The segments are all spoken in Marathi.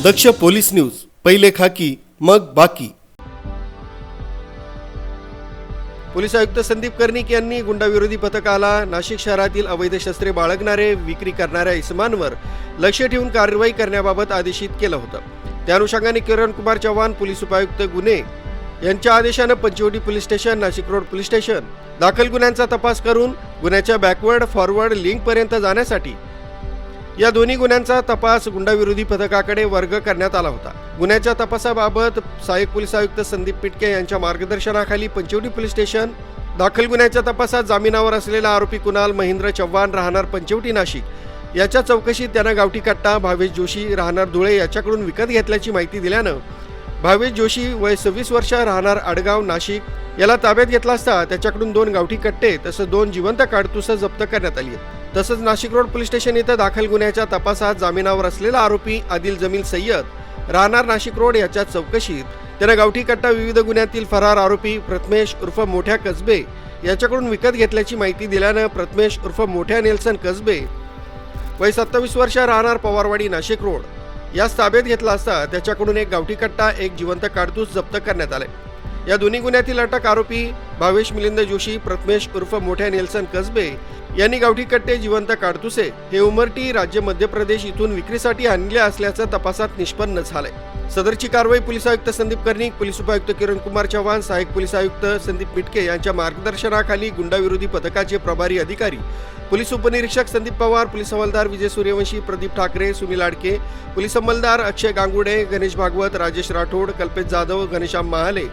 दक्ष पोलीस न्यूज, पहिले खाकी मग बाकी। पोलीस आयुक्त संदीप कर्णिक यांनी गुंडाविरोधी पथकाला नाशिक शहरातील अवैध शस्त्रे बाळगणारे विक्री करणाऱ्या इसमांवर लक्ष ठेवून कारवाई करण्याबाबत आदेशित केलं होतं। त्या अनुषंगाने किरण कुमार चव्हाण पोलीस उपायुक्त गुन्हे यांच्या आदेशाने Panchavati police station, Nashik road police station दाखल गुन्ह्यांचा तपास करून गुन्ह्याच्या बॅकवर्ड फॉरवर्ड लिंक पर्यंत जाण्यासाठी या दोन्ही गुन्ह्यांचा तपास गुंडाविरोधी पथकाकडे वर्ग करण्यात आला होता। गुन्ह्याच्या तपासाबाबत सहाय्यक पोलीस आयुक्त संदीप पिटके यांच्या मार्गदर्शनाखाली पंचवटी पोलीस स्टेशन दाखल गुन्ह्याच्या तपासात जामिनावर असलेला आरोपी कुणाल महेंद्र चव्हाण राहणार पंचवटी नाशिक याच्या चौकशीत त्यानं गावठी कट्टा भावेश जोशी राहणार धुळे याच्याकडून विकत घेतल्याची माहिती दिल्यानं भावेश जोशी वय 26 वर्ष राहणार आडगाव नाशिक याला ताब्यात घेतला असता त्याच्याकडून 2 गावठी कट्टे तसंच 2 जिवंत काडतुसं जप्त करण्यात आली आहेत। तसंच नाशिक रोड पोलीस स्टेशन इथं दाखल गुन्ह्याच्या तपासात जामिनावर असलेला आरोपी आदिल जमील सय्यद राहणार नाशिक रोड याच्या चौकशीत त्यानं गावठी कट्टा विविध गुन्ह्यातील फरार आरोपी प्रथमेश उर्फ मोठ्या कसबे याच्याकडून विकत घेतल्याची माहिती दिल्यानं प्रथमेश उर्फ मोठ्या नेल्सन कसबे वय 27 वर्ष राहणार पवारवाडी नाशिक रोड यास ताब्यात घेतला असता त्याच्याकडून 1 गावठी कट्टा 1 जिवंत काडतूस जप्त करण्यात आले। या दोन्ही गुन्ह्यातील अटक आरोपी भावेश मिलिंद जोशी प्रथमेश उर्फ मोठ्या नेल्सन कसबे यांनी गावठी कट्टे जिवंत काडतुसे हे उमरटी राज्य मध्य प्रदेश इथून विक्रीसाठी आणले असल्याचं तपासात निष्पन्न झालंय। सदरची कारवाई पोलीस आयुक्त संदीप कर्णिक, पोलीस उपायुक्त किरण कुमार चव्हाण, सहाय्यक पोलीस आयुक्त संदीप पिटके यांच्या मार्गदर्शनाखाली गुंडाविरोधी पथकाचे प्रभारी अधिकारी पोलीस उपनिरीक्षक संदीप पवार, पोलीस हवालदार विजय सूर्यवंशी, प्रदीप ठाकरे, सुनील आडके, पोलीस अंमलदार अक्षय गांगुडे, गणेश भागवत, राजेश राठोड, कल्पेश जाधव, घनश्याम महाले,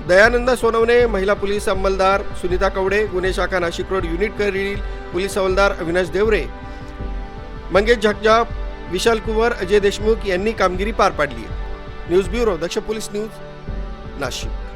दयानंद सोनवणे, महिला पोलीस अंमलदार सुनीता कवडे, गुन्हे शाखा नाशिक रोड युनिट करील पोलीस हवालदार अविनाश देवरे, मंगेश झकजाप, विशाल कुंवर, अजय देशमुख यांनी कामगिरी पार पाडली। न्यूज ब्युरो, दक्ष पोलीस न्यूज, नाशिक।